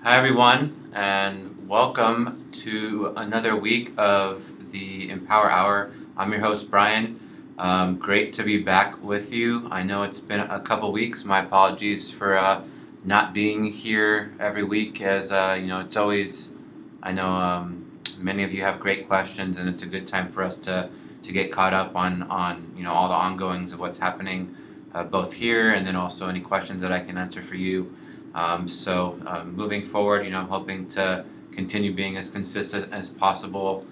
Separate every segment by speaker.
Speaker 1: Hi, everyone, and welcome to another week of the Empower Hour. I'm your host, Brian. Great to be back with you. I know it's been a couple weeks. My apologies for not being here every week, as it's always, I know many of you have great questions, and it's a good time for us to get caught up on all the ongoings of what's happening both here and then also any questions that I can answer for you. Moving forward, I'm hoping to continue being as consistent as possible,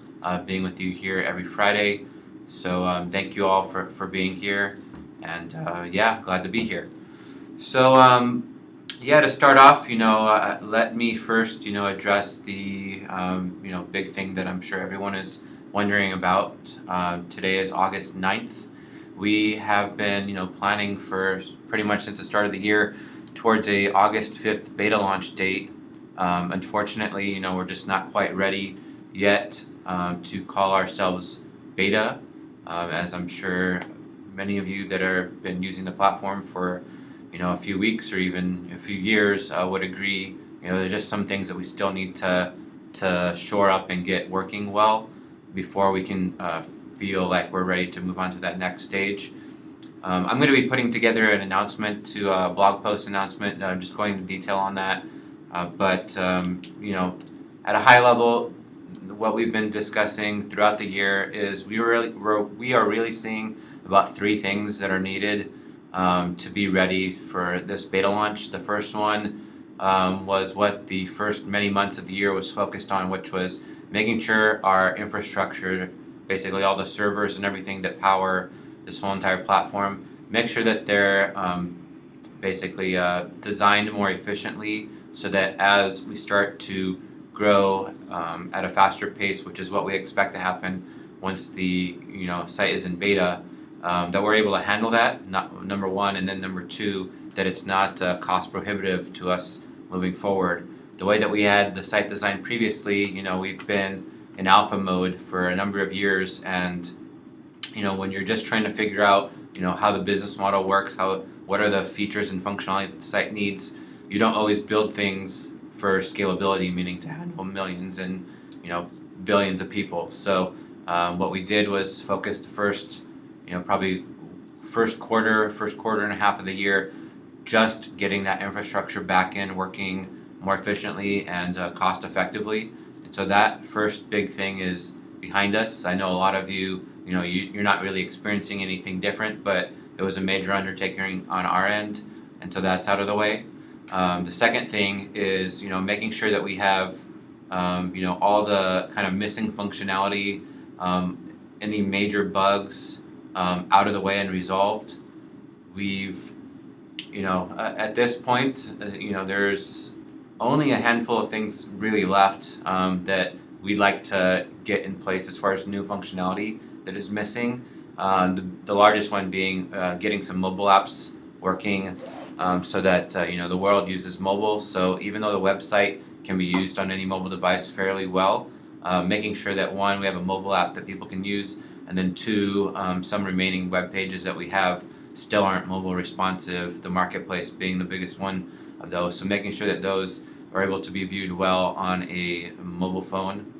Speaker 1: being with you here every Friday. Thank you all for being here, and glad to be here. So, to start off, let me first, address the, big thing that I'm sure everyone is wondering about. Today is August 9th. We have been, planning for pretty much since the start of the year towards a August 5th beta launch date. Unfortunately, we're just not quite ready yet to call ourselves beta, as I'm sure many of you that have been using the platform for a few weeks or even a few years would agree. There's just some things that we still need to shore up and get working well before we can feel like we're ready to move on to that next stage. I'm going to be putting together an announcement to a blog post announcement. I'm just going into detail on that. At a high level, what we've been discussing throughout the year is we are really seeing about three things that are needed to be ready for this beta launch. The first one was what the first many months of the year was focused on, which was making sure our infrastructure, basically all the servers and everything that power this whole entire platform, make sure that they're basically designed more efficiently so that as we start to grow at a faster pace, which is what we expect to happen once the site is in beta, that we're able to handle that, number one, and then number two, that it's not cost prohibitive to us moving forward. The way that we had the site designed previously, we've been in alpha mode for a number of years, and when you're just trying to figure out how the business model works, what are the features and functionality that the site needs, you don't always build things for scalability, meaning to handle millions and billions of people. So what we did was focus the first probably first quarter and a half of the year just getting that infrastructure back in working more efficiently and cost effectively. And so that first big thing is behind us. I know a lot of you, you're not really experiencing anything different, but it was a major undertaking on our end, and so that's out of the way. The second thing is, making sure that we have, all the kind of missing functionality, any major bugs out of the way and resolved. We've, at this point, there's only a handful of things really left that we'd like to get in place as far as new functionality that is missing. The largest one being getting some mobile apps working so that the world uses mobile. So even though the website can be used on any mobile device fairly well, making sure that one, we have a mobile app that people can use, and then two, some remaining web pages that we have still aren't mobile responsive, the marketplace being the biggest one of those. So making sure that those are able to be viewed well on a mobile phone.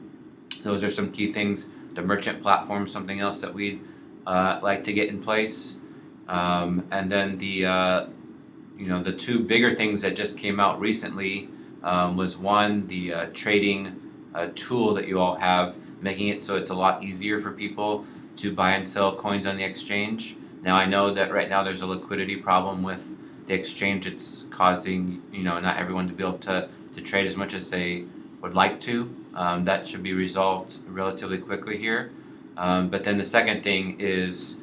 Speaker 1: Those are some key things. The merchant platform, something else that we'd like to get in place. And then the two bigger things that just came out recently was one, the trading tool that you all have, making it so it's a lot easier for people to buy and sell coins on the exchange. Now I know that right now there's a liquidity problem with the exchange. It's causing not everyone to be able to trade as much as they would like to. That should be resolved relatively quickly here. But then the second thing is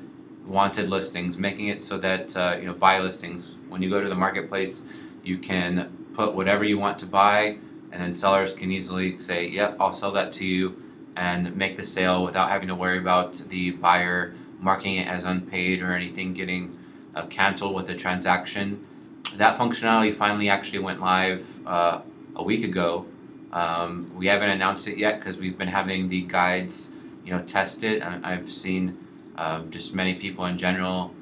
Speaker 1: wanted listings, making it so that buy listings. When you go to the marketplace, you can put whatever you want to buy, and then sellers can easily say, "Yep, I'll sell that to you," and make the sale without having to worry about the buyer marking it as unpaid or anything getting canceled with the transaction. That functionality finally actually went live a week ago. We haven't announced it yet because we've been having the guides tested. I've seen just many people in general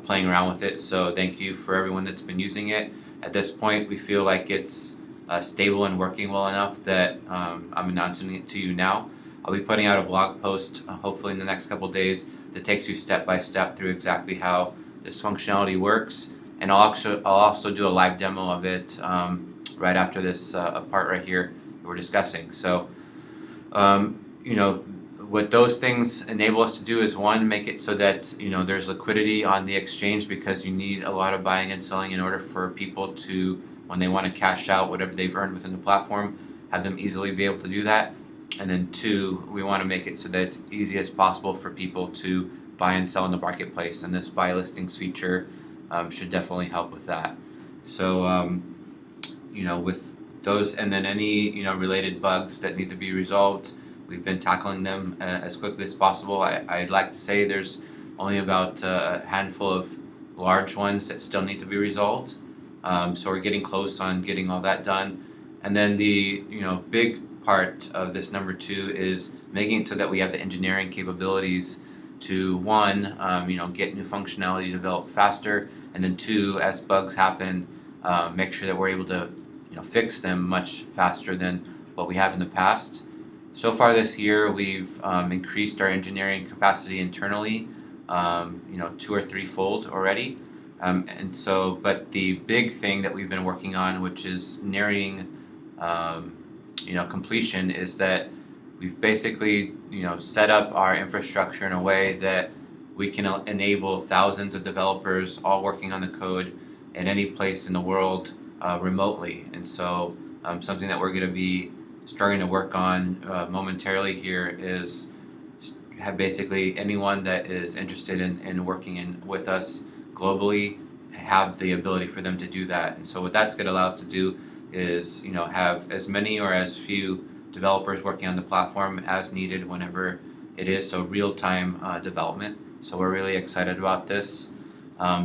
Speaker 1: playing around with it, so thank you for everyone that's been using it. At this point, we feel like it's stable and working well enough that I'm announcing it to you now. I'll be putting out a blog post hopefully in the next couple days that takes you step by step through exactly how this functionality works, and I'll also do a live demo of it right after this part right here that we're discussing. So you know, what those things enable us to do is, one, make it so that there's liquidity on the exchange, because you need a lot of buying and selling in order for people to, when they want to cash out whatever they've earned within the platform, have them easily be able to do that. And then two, we want to make it so that it's easy as possible for people to buy and sell in the marketplace, and this buy listings feature should definitely help with that. So with those, and then any related bugs that need to be resolved, we've been tackling them as quickly as possible. I'd like to say there's only about a handful of large ones that still need to be resolved. So we're getting close on getting all that done. And then the big part of this number 2 is making it so that we have the engineering capabilities to, one, get new functionality developed faster, and then two, as bugs happen, make sure that we're able to fix them much faster than what we have in the past. So far this year, we've increased our engineering capacity internally, 2 or 3 fold already. But the big thing that we've been working on, which is nearing, completion, is that we've basically, set up our infrastructure in a way that we can enable thousands of developers all working on the code in any place in the world remotely. And so something that we're going to be starting to work on momentarily here is have basically anyone that is interested in working with us globally have the ability for them to do that. And so what that's going to allow us to do is have as many or as few developers working on the platform as needed whenever it is, so real-time development. So we're really excited about this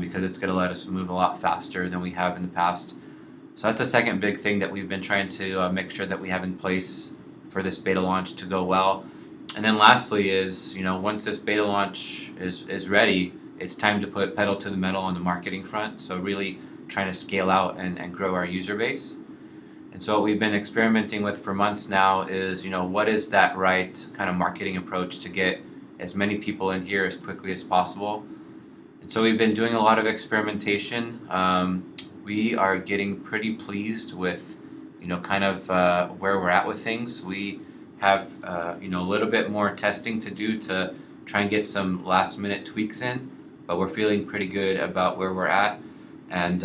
Speaker 1: because it's going to let us move a lot faster than we have in the past. So that's the second big thing that we've been trying to make sure that we have in place for this beta launch to go well. And then lastly is, once this beta launch is ready, it's time to put pedal to the metal on the marketing front. So really trying to scale out and grow our user base. And so what we've been experimenting with for months now is, what is that right kind of marketing approach to get as many people in here as quickly as possible. And so we've been doing a lot of experimentation. We are getting pretty pleased with, where we're at with things. We have, a little bit more testing to do to try and get some last minute tweaks in, but we're feeling pretty good about where we're at. And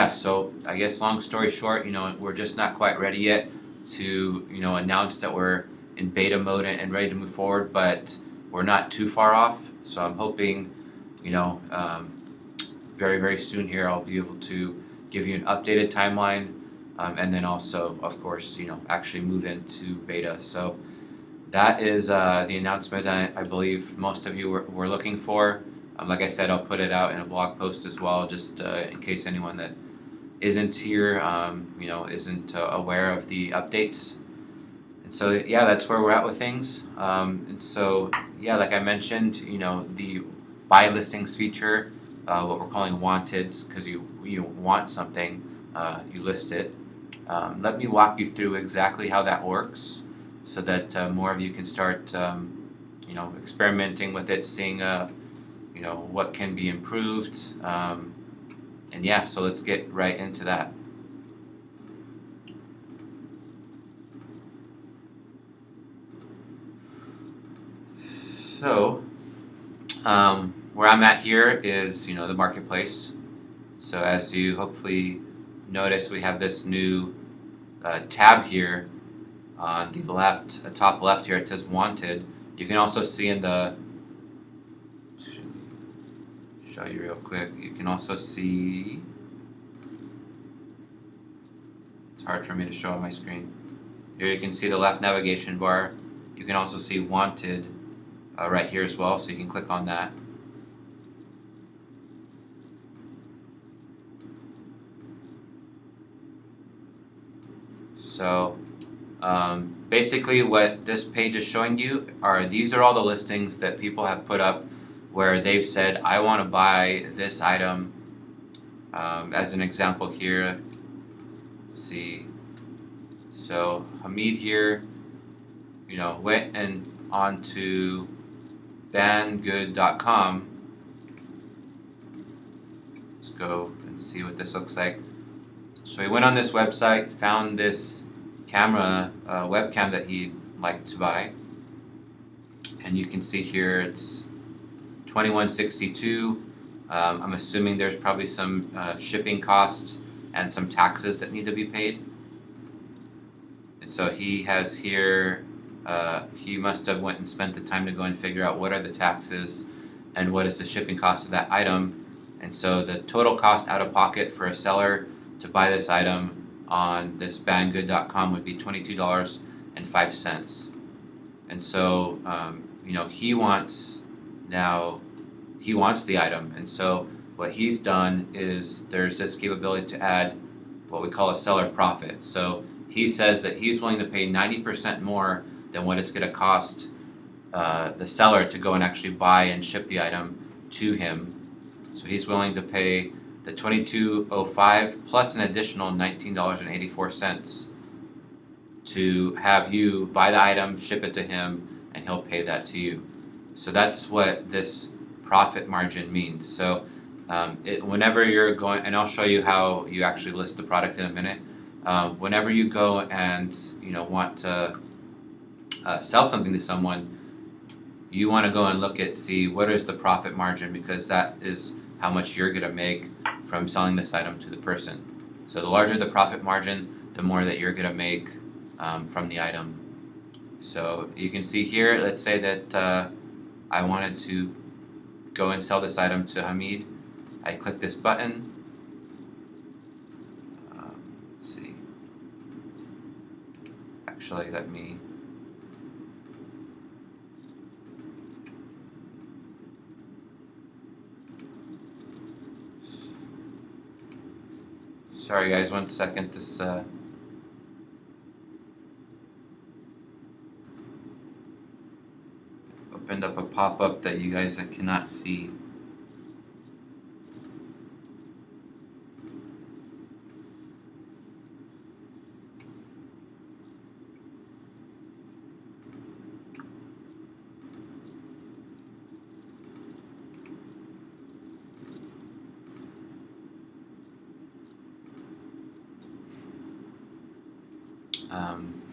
Speaker 1: so I guess long story short, we're just not quite ready yet to, announce that we're in beta mode and ready to move forward, but we're not too far off. So I'm hoping, very, very soon here I'll be able to give you an updated timeline, and then also, of course, actually move into beta. So that is the announcement I believe most of you were looking for. Like I said, I'll put it out in a blog post as well, just in case anyone that isn't here, isn't aware of the updates. And so, that's where we're at with things. And so, like I mentioned, the buy listings feature, what we're calling wanted, because you want something, you list it. Let me walk you through exactly how that works, so that more of you can start, experimenting with it, seeing, what can be improved. So let's get right into that. So, where I'm at here is, the marketplace. So as you hopefully notice, we have this new tab here on the left, top left here. It says wanted. You can also see in the, show you real quick, you can also see, it's hard for me to show on my screen. Here you can see the left navigation bar. You can also see wanted right here as well, so you can click on that. So basically what this page is showing you these are all the listings that people have put up where they've said, I want to buy this item. As an example here, see. So Hamid here, went and onto bandgood.com. Let's go and see what this looks like. So he went on this website, found this camera, webcam that he'd like to buy, and you can see here it's $21.62. I'm assuming there's probably some shipping costs and some taxes that need to be paid. And so he has here, he must have went and spent the time to go and figure out what are the taxes and what is the shipping cost of that item. And so the total cost out of pocket for a seller to buy this item on this bandgood.com would be $22.05. And so, he wants the item. And so what he's done is there's this capability to add what we call a seller profit. So he says that he's willing to pay 90% more than what it's going to cost the seller to go and actually buy and ship the item to him. So he's willing to pay the $22.05 plus an additional $19.84 to have you buy the item, ship it to him, and he'll pay that to you. So that's what this profit margin means. So whenever you're going, and I'll show you how you actually list the product in a minute. Whenever you go and want to sell something to someone, you want to go and see what is the profit margin, because that is how much you're going to make from selling this item to the person. So the larger the profit margin, the more that you're going to make from the item. So you can see here, let's say that I wanted to go and sell this item to Hamid. I click this button. Let's see. Actually, let me. Sorry guys, 1 second. This opened up a pop-up that you guys cannot see.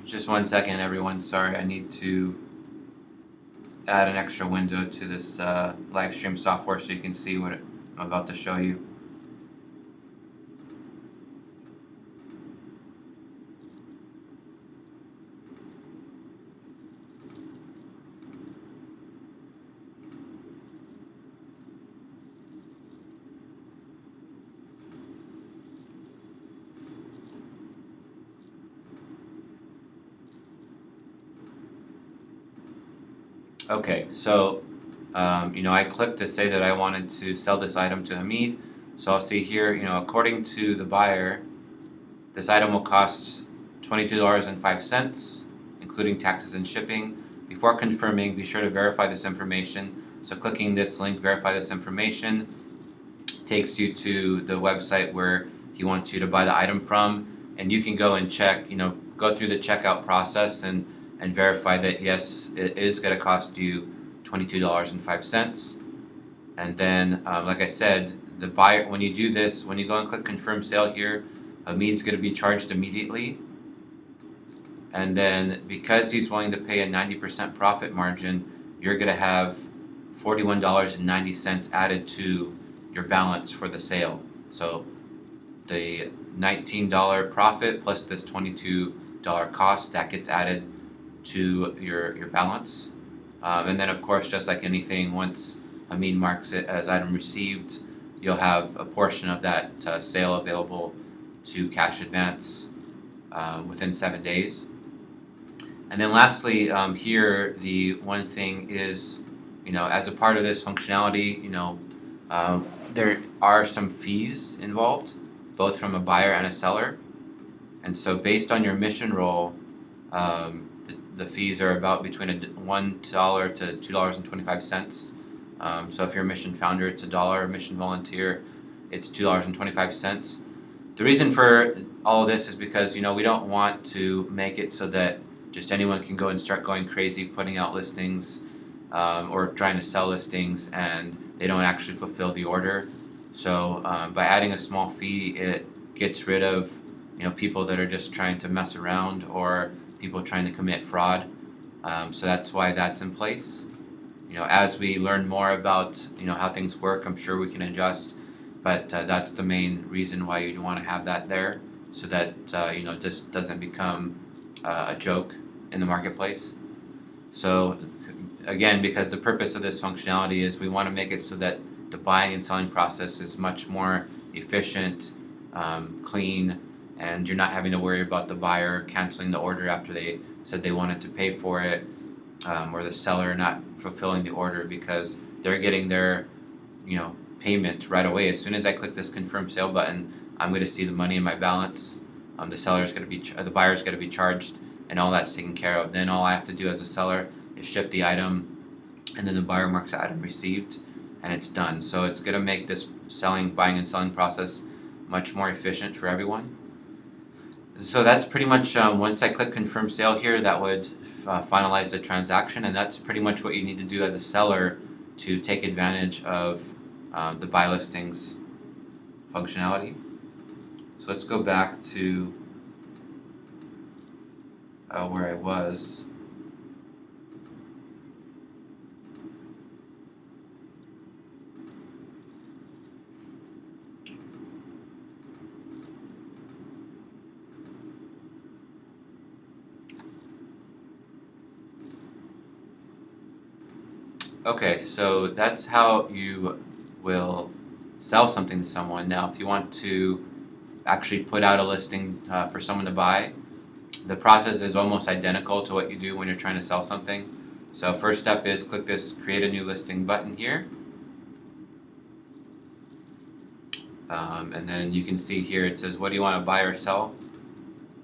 Speaker 1: Just 1 second, everyone. Sorry, I need to add an extra window to this live stream software so you can see what I'm about to show you. Okay, so I clicked to say that I wanted to sell this item to Hamid. So I'll see here, according to the buyer, this item will cost $22.05, including taxes and shipping. Before confirming, be sure to verify this information. So clicking this link, verify this information, takes you to the website where he wants you to buy the item from, and you can go and check, go through the checkout process and verify that yes, it is going to cost you $22.05. And then, like I said, the buyer, when you do this, when you go and click confirm sale here, Hamid's going to be charged immediately. And then because he's willing to pay a 90% profit margin, you're going to have $41.90 added to your balance for the sale. So the $19 profit plus this $22 cost, that gets added to your balance. And then of course, just like anything, once Hamid marks it as item received, you'll have a portion of that sale available to cash advance within 7 days. And then lastly, here the one thing is, as a part of this functionality, there are some fees involved, both from a buyer and a seller. And so based on your mission role, the fees are about between $1 to $2.25. So if you're a mission founder, it's $1. Mission volunteer, it's $2.25. The reason for all of this is because we don't want to make it so that just anyone can go and start going crazy putting out listings or trying to sell listings and they don't actually fulfill the order. So by adding a small fee, it gets rid of people that are just trying to mess around or people trying to commit fraud. So that's why that's in place. As we learn more about how things work, I'm sure we can adjust. But that's the main reason why you want to have that there, so that it just doesn't become a joke in the marketplace. So again, because the purpose of this functionality is we want to make it so that the buying and selling process is much more efficient, clean, and you're not having to worry about the buyer canceling the order after they said they wanted to pay for it, or the seller not fulfilling the order because they're getting their payment right away. As soon as I click this confirm sale button, I'm going to see the money in my balance. The seller's going to be the buyer's going to be charged, and all that's taken care of. Then all I have to do as a seller is ship the item, and then the buyer marks the item received, and it's done. So it's going to make this buying and selling process much more efficient for everyone. So that's pretty much once I click confirm sale here, that would finalize the transaction, and that's pretty much what you need to do as a seller to take advantage of the buy listings functionality. So let's go back to where I was. Okay, so that's how you will sell something to someone. Now, if you want to actually put out a listing for someone to buy, the process is almost identical to what you do when you're trying to sell something. So first step is click this create a new listing button here. And then you can see here it says what do you want to buy or sell.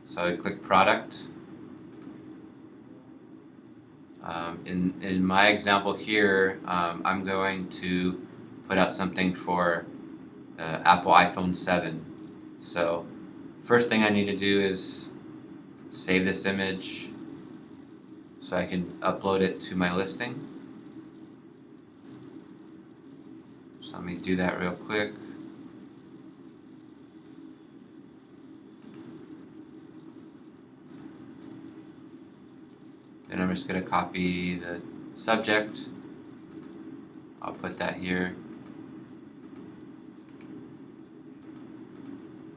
Speaker 1: So I click product. In my example here, I'm going to put out something for Apple iPhone 7. So first thing I need to do is save this image so I can upload it to my listing. So let me do that real quick. Then I'm just going to copy the subject. I'll put that here.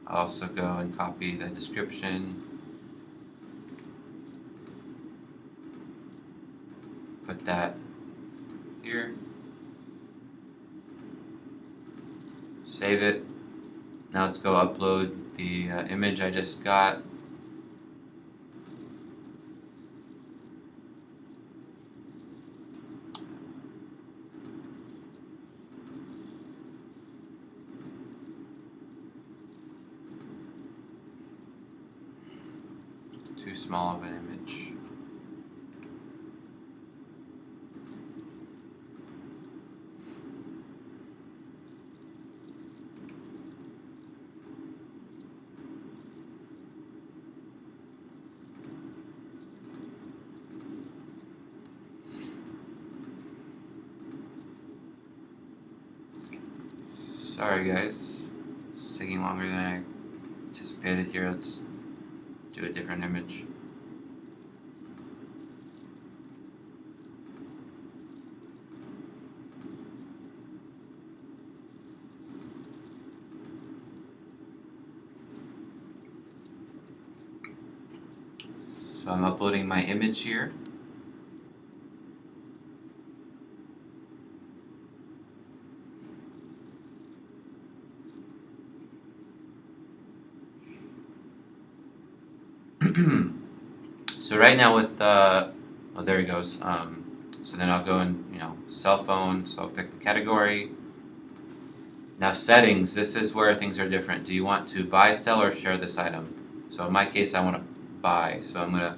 Speaker 1: I'll also go and copy the description. Put that here. Save it. Now let's go upload the image I just got. Too small of an image. Sorry guys, it's taking longer than I anticipated here. Let's do a different image. So I'm uploading my image here. So right now with oh there he goes. So then I'll go and cell phone. So I'll pick the category. Now settings. This is where things are different. Do you want to buy, sell, or share this item? So in my case, I want to buy. So I'm gonna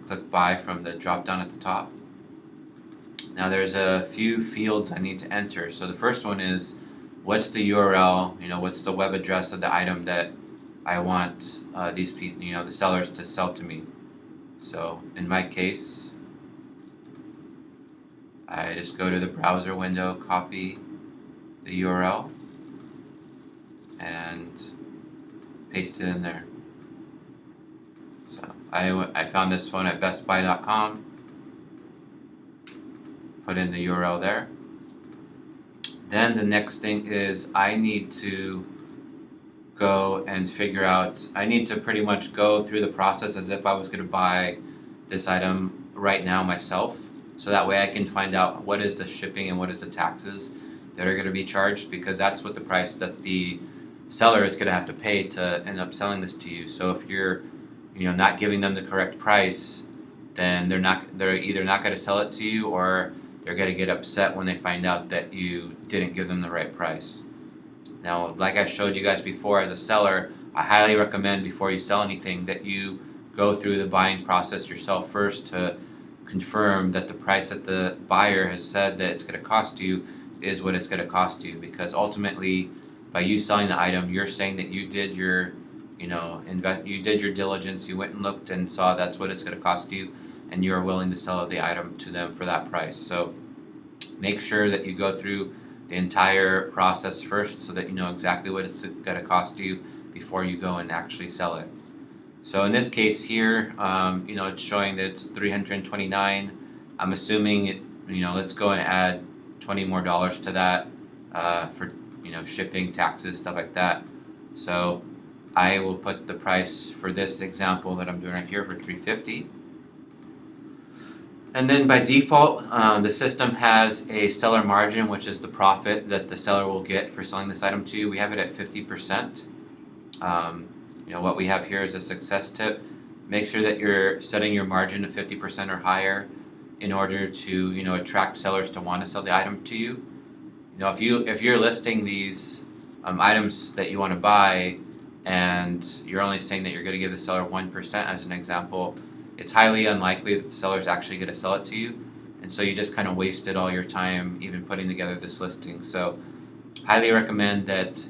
Speaker 1: click buy from the drop down at the top. Now there's a few fields I need to enter. So the first one is what's the URL? What's the web address of the item that I want these people, the sellers to sell to me. So in my case, I just go to the browser window, copy the URL, and paste it in there. So I found this phone at bestbuy.com, put in the URL there. Then the next thing is I need to go and figure out, I need to pretty much go through the process as if I was going to buy this item right now myself. So that way I can find out what is the shipping and what is the taxes that are going to be charged, because that's what the price that the seller is going to have to pay to end up selling this to you. So if you're not giving them the correct price, then they're either not going to sell it to you, or they're going to get upset when they find out that you didn't give them the right price. Now, like I showed you guys before, as a seller, I highly recommend before you sell anything that you go through the buying process yourself first to confirm that the price that the buyer has said that it's going to cost you is what it's going to cost you, because ultimately by you selling the item, you're saying that you did your you did your diligence, you went and looked and saw that's what it's going to cost you, and you are willing to sell the item to them for that price. So make sure that you go through the entire process first so that you know exactly what it's going to cost you before you go and actually sell it. So in this case here, it's showing that it's $329. I'm assuming it, let's go and add $20 more to that for shipping, taxes, stuff like that. So I will put the price for this example that I'm doing right here for $350. And then by default, the system has a seller margin, which is the profit that the seller will get for selling this item to you. We have it at 50%. What we have here is a success tip. Make sure that you're setting your margin to 50% or higher in order to attract sellers to want to sell the item to you. If you're listing these items that you want to buy, and you're only saying that you're going to give the seller 1% as an example, it's highly unlikely that the seller's actually going to sell it to you, and so you just kind of wasted all your time even putting together this listing. So highly recommend that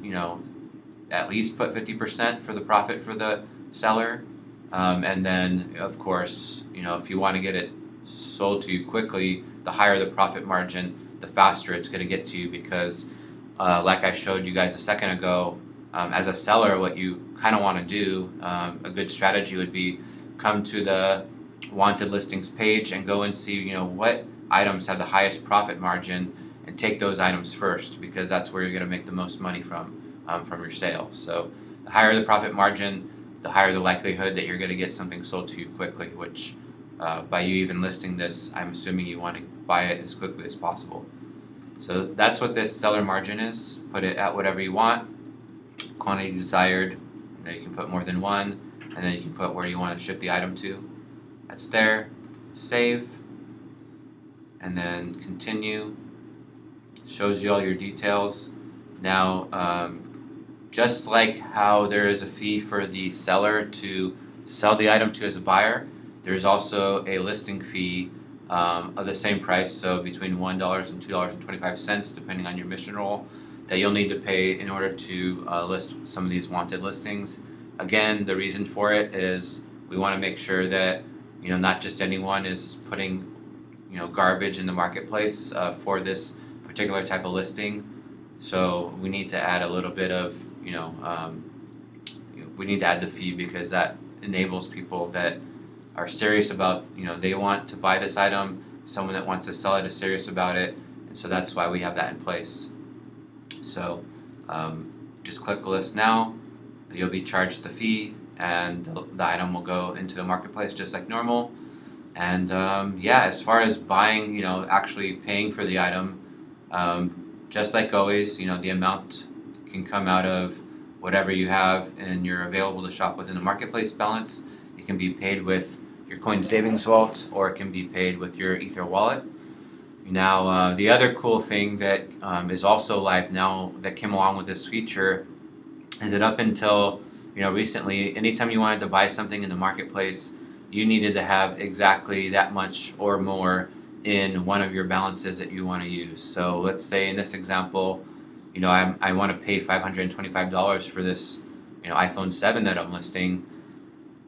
Speaker 1: at least put 50% for the profit for the seller, and then of course if you want to get it sold to you quickly, the higher the profit margin, the faster it's going to get to you, because like I showed you guys a second ago, as a seller, what you kind of want to do, a good strategy would be come to the wanted listings page and go and see what items have the highest profit margin, and take those items first, because that's where you're going to make the most money from your sale. So the higher the profit margin, the higher the likelihood that you're going to get something sold to you quickly, which by you even listing this, I'm assuming you want to buy it as quickly as possible. So that's what this seller margin is. Put it at whatever you want, quantity desired. You can put more than one, and then you can put where you want to ship the item to. That's there. Save, and then continue. Shows you all your details. Now, just like how there is a fee for the seller to sell the item to as a buyer, there is also a listing fee of the same price, so between $1 and $2.25, depending on your mission role, that you'll need to pay in order to list some of these wanted listings. Again, the reason for it is we want to make sure that not just anyone is putting garbage in the marketplace for this particular type of listing. So we need to add a little bit of we need to add the fee, because that enables people that are serious about they want to buy this item, someone that wants to sell it is serious about it, and so that's why we have that in place. So just click list now, you'll be charged the fee, and the item will go into the marketplace just like normal. And as far as buying, actually paying for the item, just like always, the amount can come out of whatever you have and you're available to shop within the marketplace balance. It can be paid with your coin savings vault, or it can be paid with your Ether wallet. Now, the other cool thing that is also live now that came along with this feature is that up until recently, anytime you wanted to buy something in the marketplace, you needed to have exactly that much or more in one of your balances that you want to use. So let's say in this example, I want to pay $525 for this iPhone 7 that I'm listing,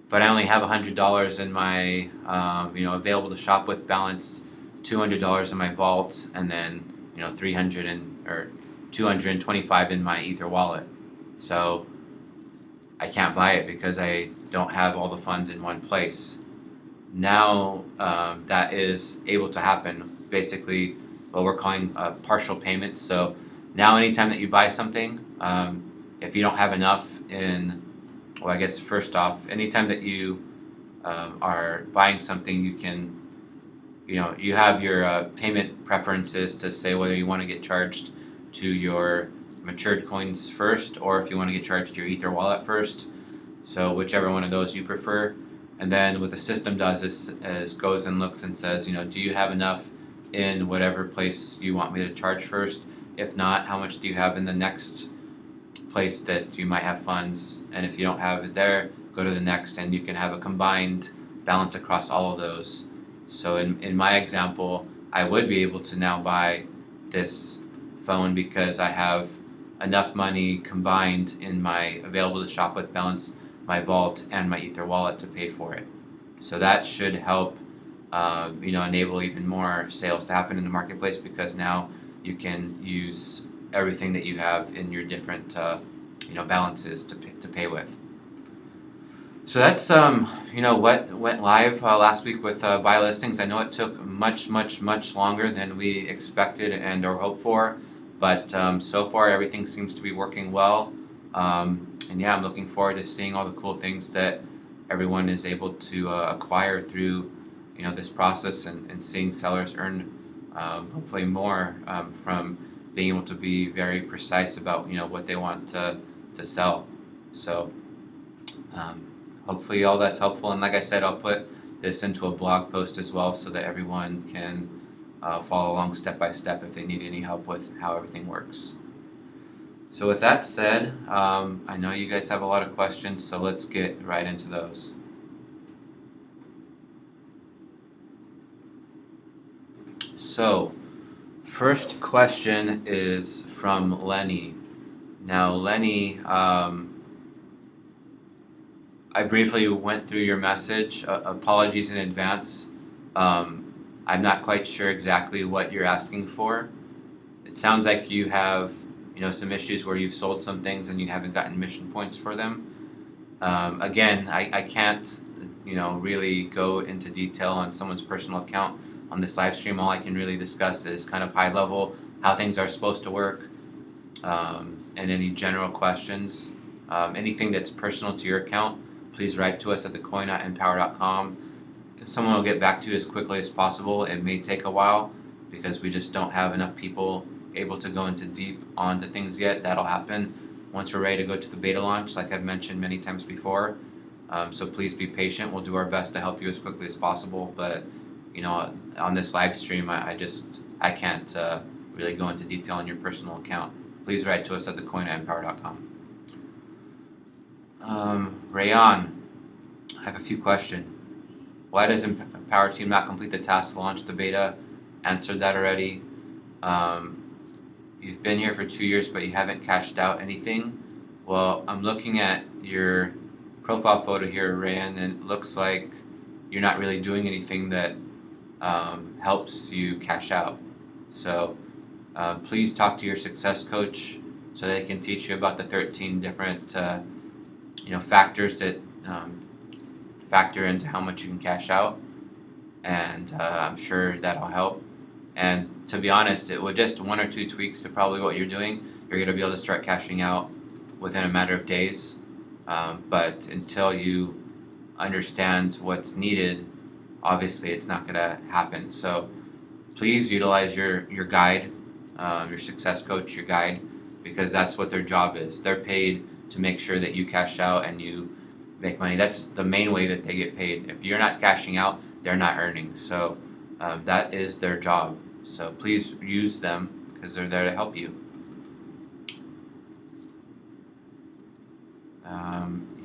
Speaker 1: but I only have $100 in my available to shop with balance, $200 in my vault, and then 300 or 225 in my Ether wallet. So I can't buy it because I don't have all the funds in one place. Now that is able to happen. Basically, what we're calling partial payments. So now, anytime that you buy something, if you don't have enough I guess first off, anytime that you are buying something, you can, you have your payment preferences to say whether you want to get charged to your matured coins first, or if you want to get charged to your Ether wallet first. So whichever one of those you prefer. And then what the system does is goes and looks and says, do you have enough in whatever place you want me to charge first? If not, how much do you have in the next place that you might have funds? And if you don't have it there, go to the next, and you can have a combined balance across all of those. So in my example, I would be able to now buy this phone because I have enough money combined in my available to shop with balance, my vault, and my Ether wallet to pay for it. So that should help enable even more sales to happen in the marketplace, because now you can use everything that you have in your different balances to pay with. So that's what went live last week with buy listings. I know it took much longer than we expected and or hoped for, but so far everything seems to be working well. And yeah, I'm looking forward to seeing all the cool things that everyone is able to acquire through this process, and seeing sellers earn hopefully more from being able to be very precise about what they want to sell. So hopefully all that's helpful, and like I said, I'll put this into a blog post as well so that everyone can follow along step by step if they need any help with how everything works. So with that said, I know you guys have a lot of questions, so let's get right into those. So, first question is from Lenny. Now, Lenny, I briefly went through your message. Apologies in advance. I'm not quite sure exactly what you're asking for. It sounds like you have some issues where you've sold some things and you haven't gotten mission points for them. Again, I can't really go into detail on someone's personal account on this live stream. All I can really discuss is kind of high level how things are supposed to work, and any general questions. Anything that's personal to your account, please write to us at thecoin@empowr.com. Someone will get back to you as quickly as possible. It may take a while because we just don't have enough people able to go into deep onto things yet. That'll happen once we're ready to go to the beta launch, like I've mentioned many times before. So please be patient. We'll do our best to help you as quickly as possible. But on this live stream, I can't really go into detail on your personal account. Please write to us at thecoin@empowr.com. Rayon, I have a few questions. Why does Empower Team not complete the task to launch the beta? Answered that already. You've been here for 2 years, but you haven't cashed out anything. Well, I'm looking at your profile photo here, Rayon, and it looks like you're not really doing anything that helps you cash out. So please talk to your success coach so they can teach you about the 13 different factors that factor into how much you can cash out, and I'm sure that'll help. And to be honest, it with just 1 or 2 tweaks to probably what you're doing, you're going to be able to start cashing out within a matter of days. But until you understand what's needed, obviously it's not going to happen. So please utilize your guide, your success coach, your guide, because that's what their job is. They're paid to make sure that you cash out and you make money. That's the main way that they get paid. If you're not cashing out, they're not earning. So that is their job. So please use them because they're there to help you.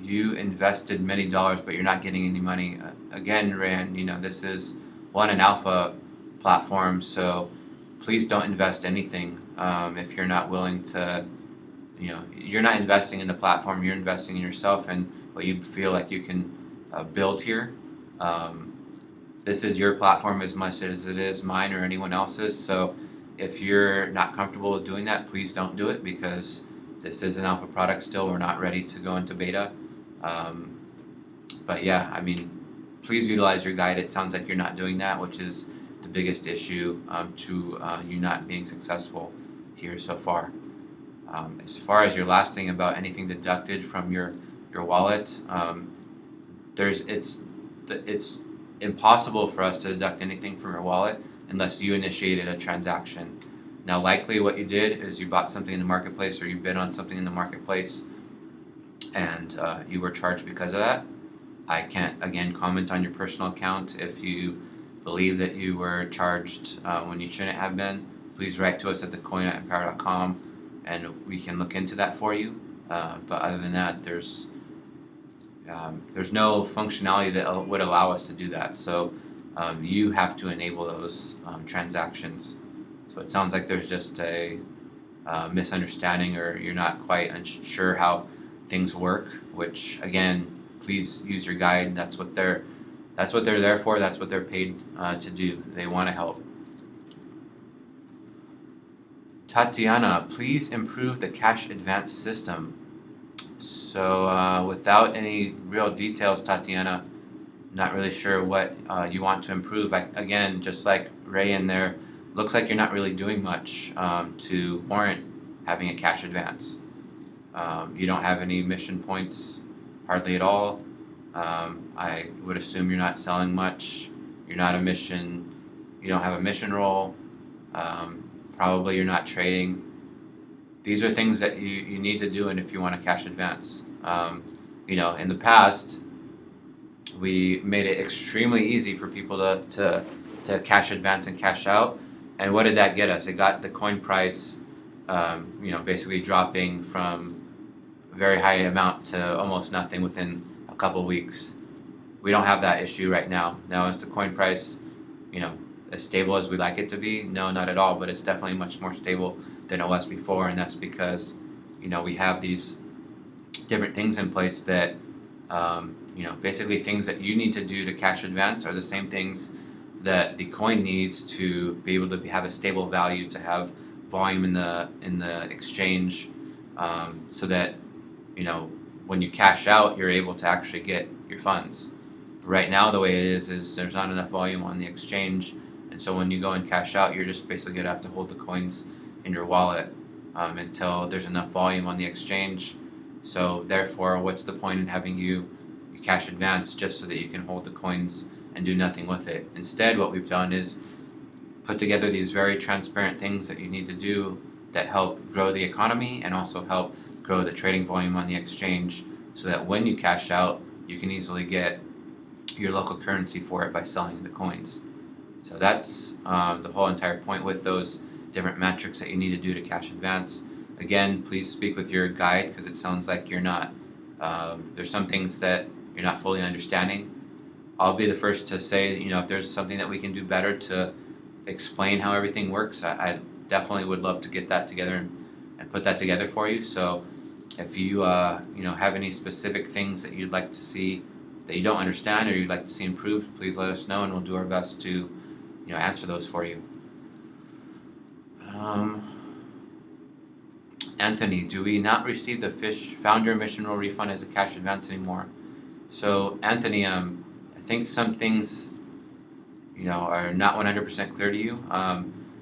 Speaker 1: You invested many dollars, but you're not getting any money. Again, Rand, this is an alpha platform, so please don't invest anything if you're not willing to you're not investing in the platform, you're investing in yourself and what you feel like you can build here. Um, this is your platform as much as it is mine or anyone else's. So if you're not comfortable with doing that, please don't do it, because this is an alpha product still. We're not ready to go into beta. Um, but yeah, I mean, please utilize your guide. It sounds like you're not doing that, which is the biggest issue to you not being successful here so far. As far as your last thing about anything deducted from your wallet, it's impossible for us to deduct anything from your wallet unless you initiated a transaction. Now, likely what you did is you bought something in the marketplace, or you bid on something in the marketplace, and you were charged because of that. I can't, again, comment on your personal account. If you believe that you were charged when you shouldn't have been, please write to us at thecoin@empowr.com and we can look into that for you. But other than that, there's no functionality that would allow us to do that. So you have to enable those transactions. So it sounds like there's just a misunderstanding, or you're not quite unsure how things work, which, again, please use your guide. That's what they're there for. That's what they're paid to do. They want to help. Tatiana, please improve the cash advance system. So without any real details, Tatiana, not really sure what you want to improve. Again, just like Ray in there, looks like you're not really doing much to warrant having a cash advance. You don't have any mission points, hardly at all. I would assume you're not selling much. You don't have a mission role. Probably you're not trading. These are things that you need to do, and if you want a cash advance. In the past, we made it extremely easy for people to cash advance and cash out. And what did that get us? It got the coin price, basically dropping from a very high amount to almost nothing within a couple weeks. We don't have that issue right now. Now, is the coin price, as stable as we'd like it to be? No, not at all, but it's definitely much more stable than it was before, and that's because, we have these different things in place that, basically things that you need to do to cash advance are the same things that the coin needs to be able to have a stable value, to have volume in the exchange, so that, when you cash out, you're able to actually get your funds. Right now, the way it is there's not enough volume on the exchange, and so when you go and cash out, you're just basically going to have to hold the coins in your wallet until there's enough volume on the exchange. So therefore, what's the point in having you cash advance just so that you can hold the coins and do nothing with it? Instead, what we've done is put together these very transparent things that you need to do that help grow the economy and also help grow the trading volume on the exchange, so that when you cash out, you can easily get your local currency for it by selling the coins. So that's the whole entire point with those different metrics that you need to do to cash advance. Again, please speak with your guide, because it sounds like you're not, there's some things that you're not fully understanding. I'll be the first to say, if there's something that we can do better to explain how everything works, I definitely would love to get that together and put that together for you. So if you, have any specific things that you'd like to see that you don't understand or you'd like to see improved, please let us know, and we'll do our best to, answer those for you. Anthony, do we not receive the Fish founder mission role refund as a cash advance anymore? So Anthony, I think some things, are not 100% clear to you.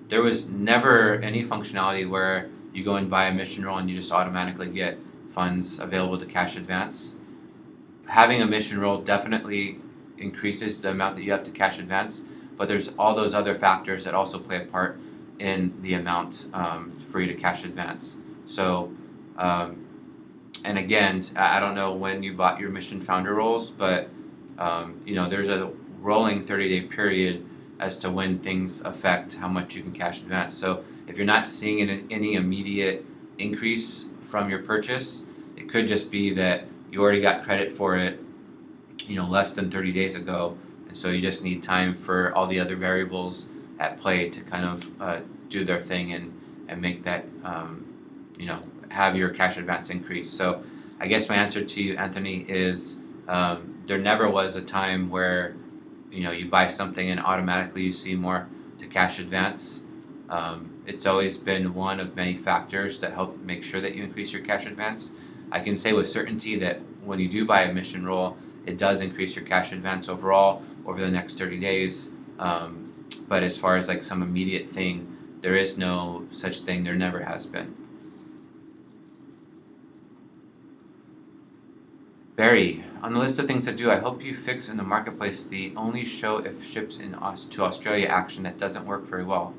Speaker 1: There was never any functionality where you go and buy a mission role and you just automatically get funds available to cash advance. Having a mission role definitely increases the amount that you have to cash advance, but there's all those other factors that also play a part in the amount for you to cash advance. So, and again, I don't know when you bought your mission founder roles, but there's a rolling 30-day period as to when things affect how much you can cash advance. So if you're not seeing any immediate increase from your purchase, it could just be that you already got credit for it, less than 30 days ago, and so you just need time for all the other variables at play to kind of do their thing and make that have your cash advance increase. So I guess my answer to you, Anthony, is there never was a time where you buy something and automatically you see more to cash advance. It's always been one of many factors that help make sure that you increase your cash advance. I can say with certainty that when you do buy a mission roll, it does increase your cash advance overall over the next 30 days. But as far as like some immediate thing, there is no such thing. There never has been. Barry, on the list of things to do, I hope you fix in the marketplace the only show if ships to Australia action that doesn't work very well.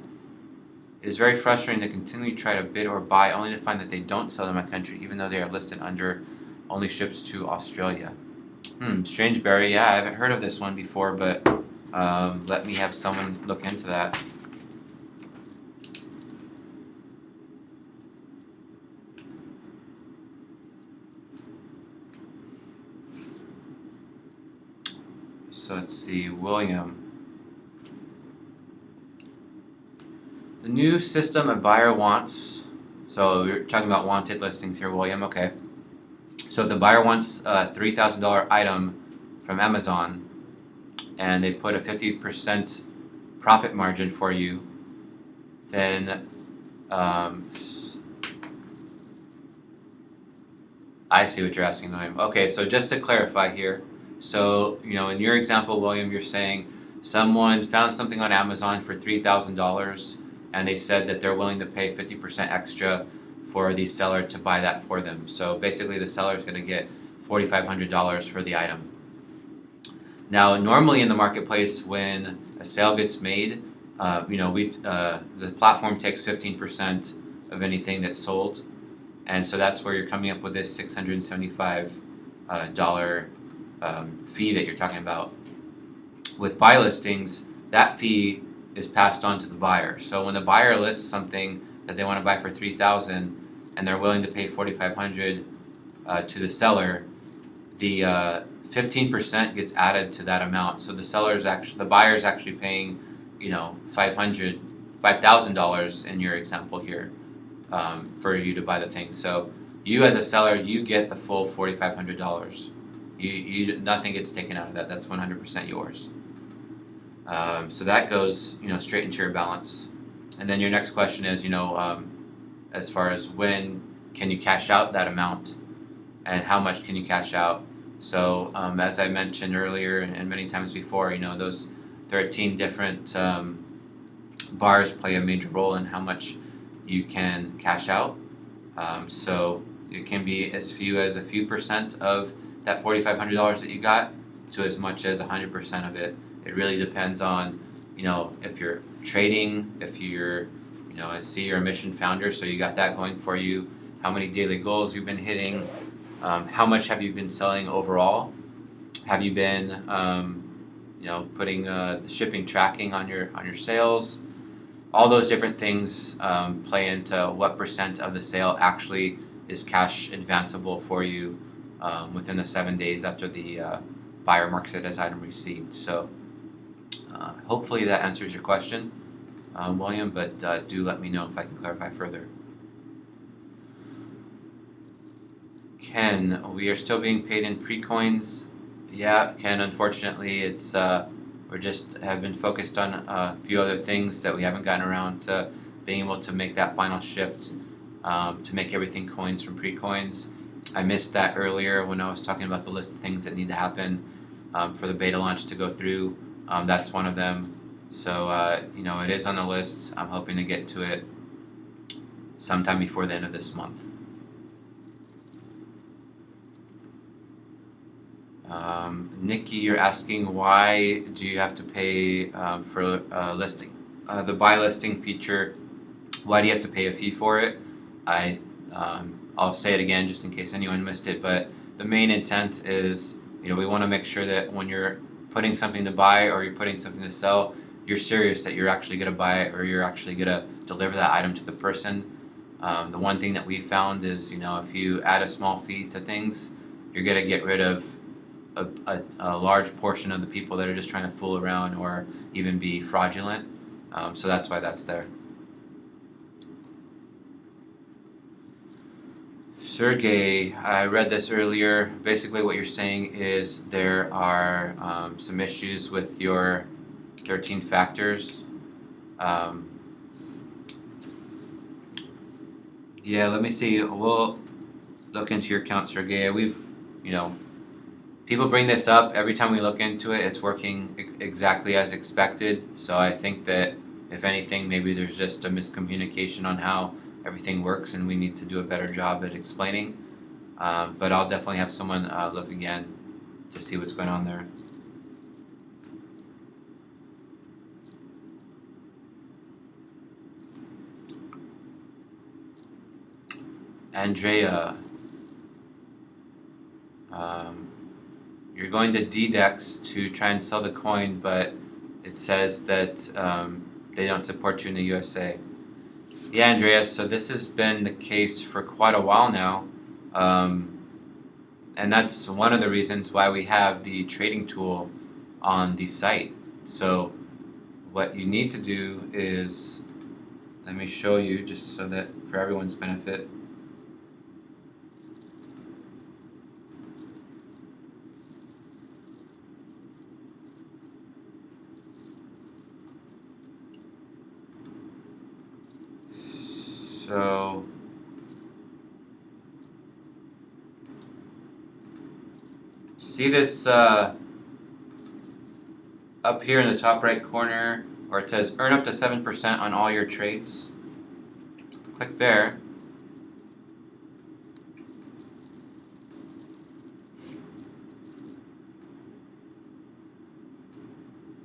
Speaker 1: It is very frustrating to continually try to bid or buy only to find that they don't sell in my country even though they are listed under only ships to Australia. Strange, Barry. Yeah, I haven't heard of this one before, but let me have someone look into that. So let's see, William. The new system a buyer wants, so we're talking about wanted listings here, William, okay. So if the buyer wants a $3,000 item from Amazon and they put a 50% profit margin for you, then I see what you're asking, William. Okay, so just to clarify here, so in your example, William, you're saying someone found something on Amazon for $3,000 and they said that they're willing to pay 50% extra for the seller to buy that for them. So basically the seller is going to get $4,500 for the item. Now normally in the marketplace when a sale gets made, the platform takes 15% of anything that's sold, and so that's where you're coming up with this $675 fee that you're talking about. With buy listings, that fee is passed on to the buyer. So when the buyer lists something that they want to buy for $3,000 and they're willing to pay $4,500 to the seller, the 15% gets added to that amount. So the buyer is actually paying, $5,000 in your example here for you to buy the thing. So you as a seller, you get the full $4,500. You nothing gets taken out of that. That's 100% yours. So that goes, straight into your balance. And then your next question is, as far as when can you cash out that amount and how much can you cash out? So as I mentioned earlier and many times before, those 13 different bars play a major role in how much you can cash out. So it can be as few as a few percent of that $4,500 that you got to as much as 100% of it. It really depends on, if you're trading, if you're, I see you're a mission founder, so you got that going for you, how many daily goals you've been hitting, how much have you been selling overall, have you been, putting shipping tracking on your sales. All those different things play into what percent of the sale actually is cash advanceable for you within the 7 days after the buyer marks it as item received. So hopefully that answers your question, William, but do let me know if I can clarify further. Ken, we are still being paid in pre-coins. Yeah, Ken, unfortunately it's we just have been focused on a few other things that we haven't gotten around to being able to make that final shift to make everything coins from pre-coins. I missed that earlier when I was talking about the list of things that need to happen for the beta launch to go through. That's one of them. So, it is on the list. I'm hoping to get to it sometime before the end of this month. Nikki, you're asking why do you have to pay for listing? The buy listing feature, why do you have to pay a fee for it? I'll say it again just in case anyone missed it, but the main intent is, we want to make sure that when you're putting something to buy or you're putting something to sell, you're serious that you're actually going to buy it or you're actually going to deliver that item to the person. The one thing that we found is, if you add a small fee to things, you're going to get rid of a large portion of the people that are just trying to fool around or even be fraudulent. So that's why that's there. Sergey, I read this earlier. Basically, what you're saying is there are some issues with your 13 factors. Um, yeah, let me see. We'll look into your account, Sergey. You know, people bring this up every time we look into it. It's working exactly as expected. So I think that if anything, maybe there's just a miscommunication on how everything works, and we need to do a better job at explaining. But I'll definitely have someone look again to see what's going on there. Andrea, um, you're going to DDEX to try and sell the coin, but it says that they don't support you in the USA. Yeah, Andrea, so this has been the case for quite a while now. And that's one of the reasons why we have the trading tool on the site. So what you need to do is, let me show you just so that for everyone's benefit. So see this up here in the top right corner where it says earn up to 7% on all your trades? Click there.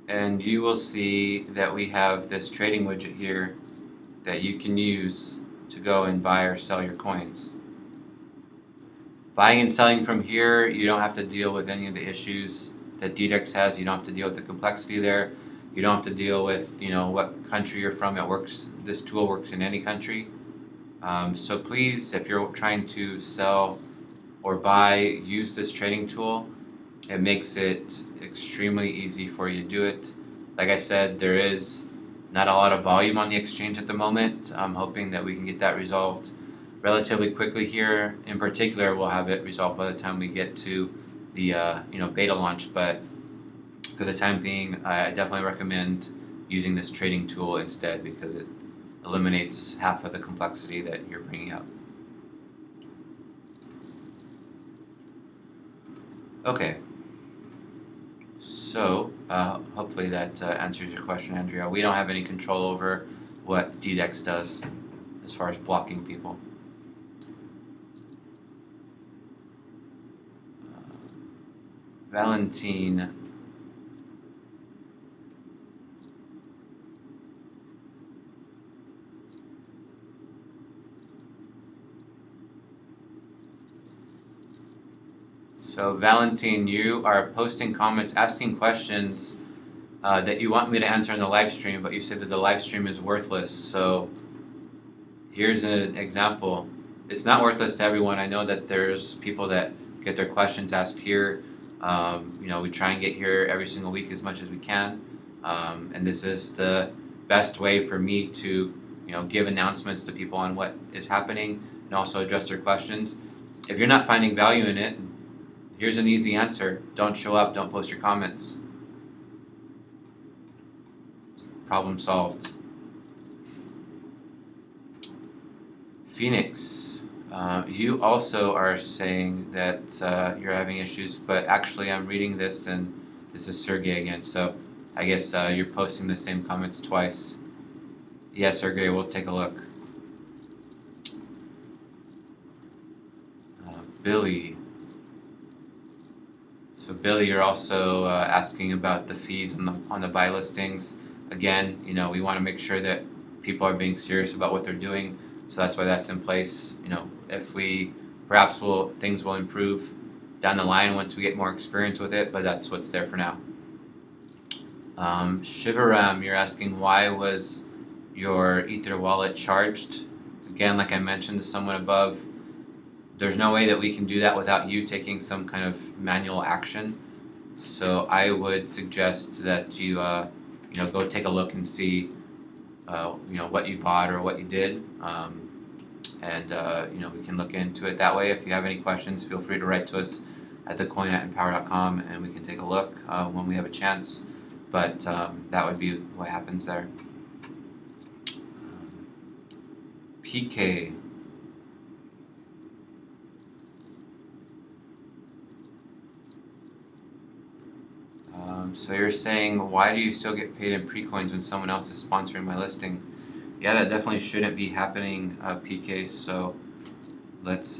Speaker 1: And you will see that we have this trading widget here that you can use to go and buy or sell your coins. Buying and selling from here, you don't have to deal with any of the issues that DDEX has. You don't have to deal with the complexity there. You don't have to deal with what country you're from. It works. This tool works in any country. So please, if you're trying to sell or buy, use this trading tool. It makes it extremely easy for you to do it. Like I said, there is not a lot of volume on the exchange at the moment. I'm hoping that we can get that resolved relatively quickly here. In particular, we'll have it resolved by the time we get to the beta launch. But for the time being, I definitely recommend using this trading tool instead because it eliminates half of the complexity that you're bringing up. Okay. So hopefully that answers your question, Andrea. We don't have any control over what DDEX does as far as blocking people. Valentine. So Valentine, you are posting comments, asking questions that you want me to answer in the live stream, but you said that the live stream is worthless. So here's an example. It's not worthless to everyone. I know that there's people that get their questions asked here. We try and get here every single week as much as we can. And this is the best way for me to give announcements to people on what is happening and also address their questions. If you're not finding value in it, here's an easy answer. Don't show up, don't post your comments. Problem solved. Phoenix, you also are saying that you're having issues, but actually I'm reading this and this is Sergey again, so I guess you're posting the same comments twice. Yeah, Sergey, we'll take a look. Billy. So Billy, you're also asking about the fees on the buy listings. Again, we want to make sure that people are being serious about what they're doing. So that's why that's in place. If perhaps things will improve down the line once we get more experience with it, but that's what's there for now. Shivaram, you're asking why was your Ether wallet charged? Again, like I mentioned to someone above, there's no way that we can do that without you taking some kind of manual action. So I would suggest that you go take a look and see what you bought or what you did, and we can look into it that way. If you have any questions, feel free to write to us at thecoin@empowr.com, and we can take a look when we have a chance. But that would be what happens there. PK. So you're saying, why do you still get paid in pre-coins when someone else is sponsoring my listing? Yeah, that definitely shouldn't be happening, PK. So let's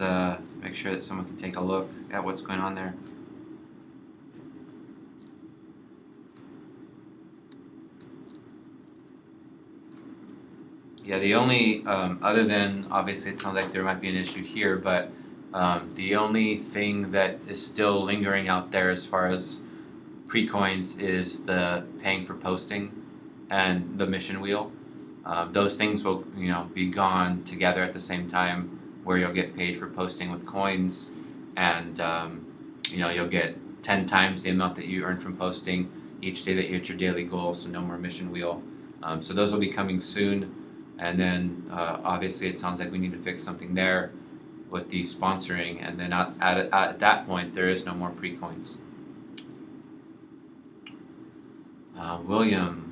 Speaker 1: make sure that someone can take a look at what's going on there. Yeah, the only, other than obviously it sounds like there might be an issue here, but the only thing that is still lingering out there as far as pre-coins is the paying for posting and the mission wheel. Those things will be gone together at the same time, where you'll get paid for posting with coins, and you'll get 10 times the amount that you earn from posting each day that you hit your daily goal, so no more mission wheel. So those will be coming soon, and then obviously it sounds like we need to fix something there with the sponsoring, and then at that point there is no more pre-coins. William,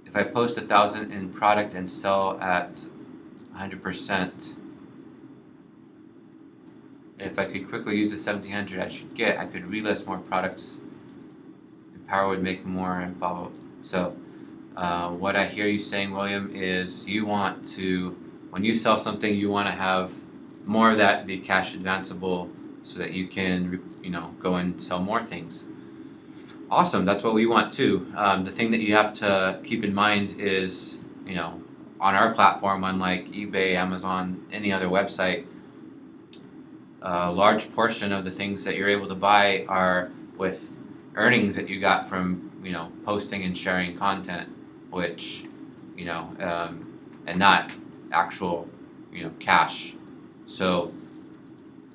Speaker 1: if I post 1,000 in product and sell at 100%, if I could quickly use the 1,700 I should get, I could relist more products. Empower would make more and blah blah. So, what I hear you saying, William, is you want to, when you sell something, you want to have more of that be cash advanceable, so that you can, go and sell more things. Awesome, that's what we want too. The thing that you have to keep in mind is, on our platform, unlike eBay, Amazon, any other website, a large portion of the things that you're able to buy are with earnings that you got from, posting and sharing content, which, and not actual, cash. So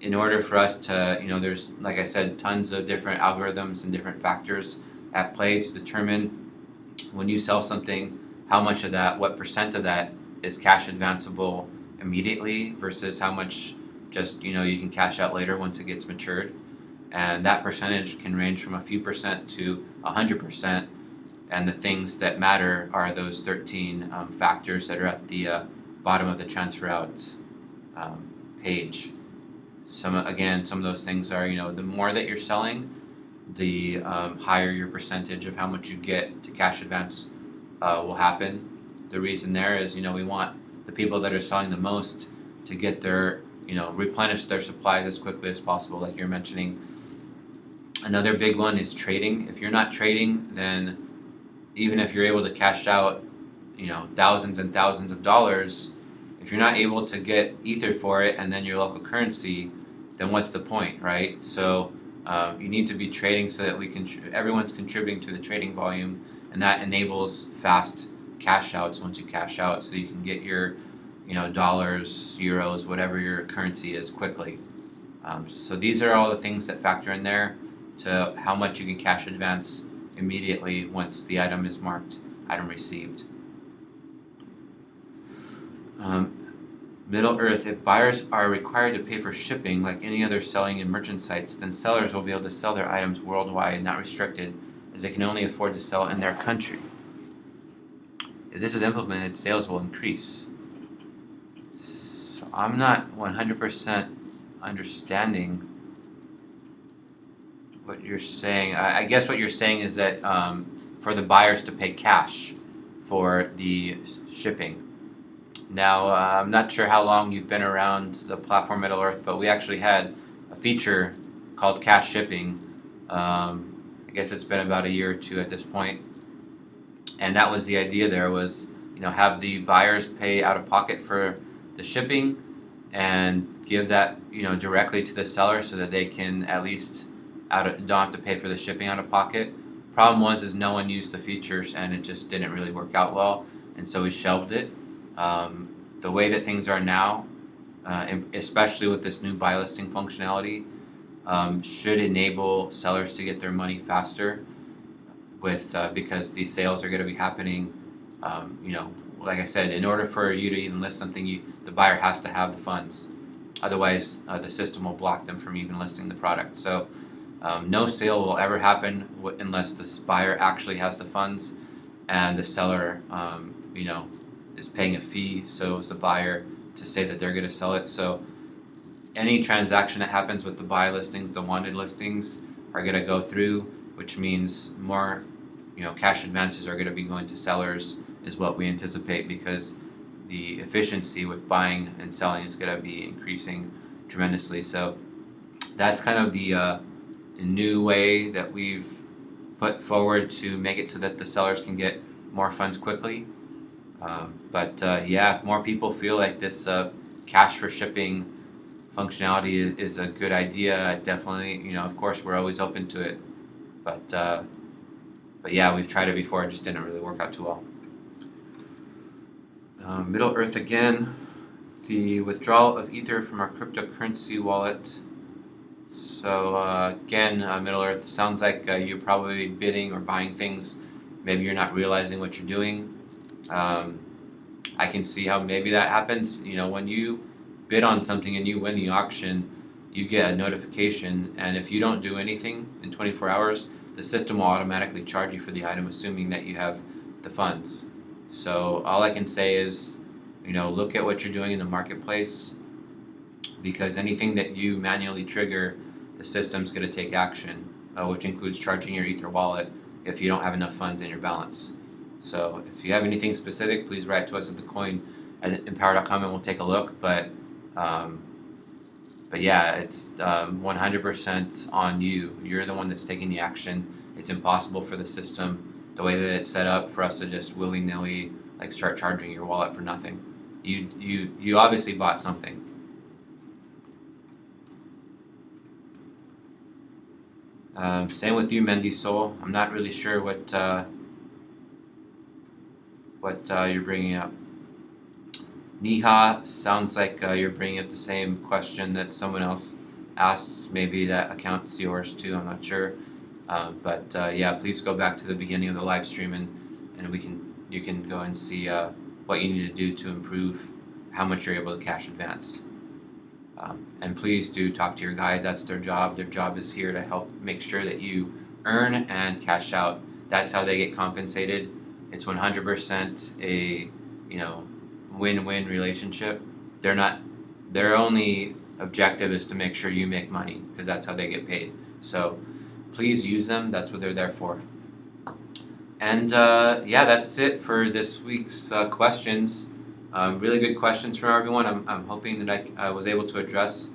Speaker 1: in order for us to, there's, like I said, tons of different algorithms and different factors at play to determine when you sell something, how much of that, what percent of that is cash advanceable immediately versus how much just, you can cash out later once it gets matured. And that percentage can range from a few percent to 100%. And the things that matter are those 13 factors that are at the bottom of the transfer out page. Some of those things are, the more that you're selling, the higher your percentage of how much you get to cash advance will happen. The reason there is, we want the people that are selling the most to get their, replenish their supplies as quickly as possible, like you're mentioning. Another big one is trading. If you're not trading, then even if you're able to cash out, thousands and thousands of dollars, if you're not able to get Ether for it and then your local currency, then what's the point, right? So you need to be trading so that everyone's contributing to the trading volume, and that enables fast cash outs once you cash out, so you can get your, dollars, euros, whatever your currency is quickly. So these are all the things that factor in there to how much you can cash advance immediately once the item is marked item received. Middle Earth, if buyers are required to pay for shipping like any other selling and merchant sites, then sellers will be able to sell their items worldwide, not restricted, as they can only afford to sell in their country. If this is implemented, sales will increase. So I'm not 100% understanding what you're saying. I guess what you're saying is that for the buyers to pay cash for the shipping. Now, I'm not sure how long you've been around the platform Middle Earth, but we actually had a feature called cash shipping. I guess it's been about a year or two at this point. And that was the idea there was, have the buyers pay out of pocket for the shipping and give that, directly to the seller so that they can at least don't have to pay for the shipping out of pocket. Problem is no one used the features and it just didn't really work out well, and so we shelved it. The way that things are now, especially with this new buy listing functionality, should enable sellers to get their money faster because these sales are going to be happening, like I said, in order for you to even list something, the buyer has to have the funds. Otherwise, the system will block them from even listing the product. So no sale will ever happen unless this buyer actually has the funds and the seller, is paying a fee. So is the buyer to say that they're going to sell it. So any transaction that happens with the buy listings, the wanted listings, are going to go through, which means more, cash advances are going to be going to sellers, is what we anticipate, because the efficiency with buying and selling is going to be increasing tremendously. So that's kind of the new way that we've put forward to make it so that the sellers can get more funds quickly. But if more people feel like this cash for shipping functionality is a good idea, definitely, of course, we're always open to it. But yeah, we've tried it before, it just didn't really work out too well. Middle Earth again, the withdrawal of Ether from our cryptocurrency wallet. So again, Middle Earth, sounds like you're probably bidding or buying things. Maybe you're not realizing what you're doing. I can see how maybe that happens. When you bid on something and you win the auction, you get a notification, and if you don't do anything in 24 hours, the system will automatically charge you for the item, assuming that you have the funds. So all I can say is, look at what you're doing in the marketplace, because anything that you manually trigger, the system's going to take action, which includes charging your Ether wallet if you don't have enough funds in your balance. So if you have anything specific, please write to us at thecoin@empowr.com and we'll take a look. But yeah, it's 100% on you. You're the one that's taking the action. It's impossible for the system, the way that it's set up, for us to just willy-nilly start charging your wallet for nothing. You obviously bought something. Same with you, Mendy Soul. I'm not really sure what you're bringing up. Niha, sounds like you're bringing up the same question that someone else asked. Maybe that account's yours too, I'm not sure. But please go back to the beginning of the live stream and you can go and see what you need to do to improve how much you're able to cash advance. And please do talk to your guide. That's their job. Their job is here to help make sure that you earn and cash out. That's how they get compensated. It's 100% a win-win relationship. Their only objective is to make sure you make money, because that's how they get paid. So please use them. That's what they're there for. And that's it for this week's questions. Really good questions from everyone. I'm hoping that I was able to address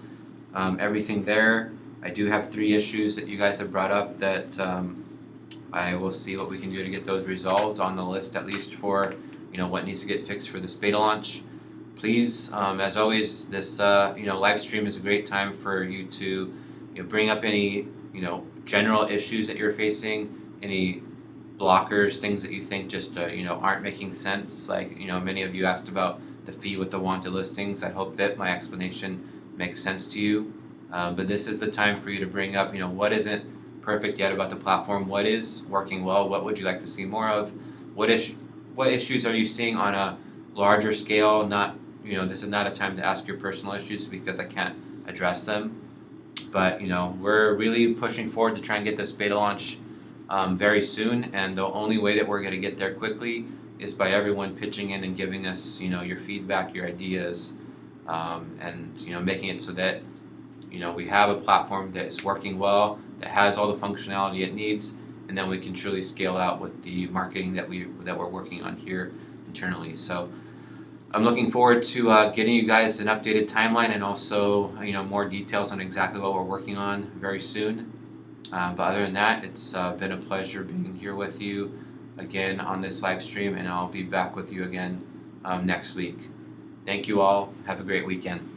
Speaker 1: everything there. I do have 3 issues that you guys have brought up that I will see what we can do to get those resolved on the list, at least for what needs to get fixed for this beta launch. Please, as always, this live stream is a great time for you to bring up any general issues that you're facing, any blockers, things that you think just aren't making sense. Like many of you asked about the fee with the wanted listings. I hope that my explanation makes sense to you. But this is the time for you to bring up what isn't perfect yet about the platform, what is working well, what would you like to see more of, what issues are you seeing on a larger scale. Not this is not a time to ask your personal issues, because I can't address them. But we're really pushing forward to try and get this beta launch very soon, and the only way that we're going to get there quickly is by everyone pitching in and giving us your feedback, your ideas, and making it so that we have a platform that is working well, that has all the functionality it needs, and then we can truly scale out with the marketing that we're working on here internally. So I'm looking forward to getting you guys an updated timeline, and also more details on exactly what we're working on very soon. But other than that, it's been a pleasure being here with you again on this live stream, and I'll be back with you again next week. Thank you all. Have a great weekend.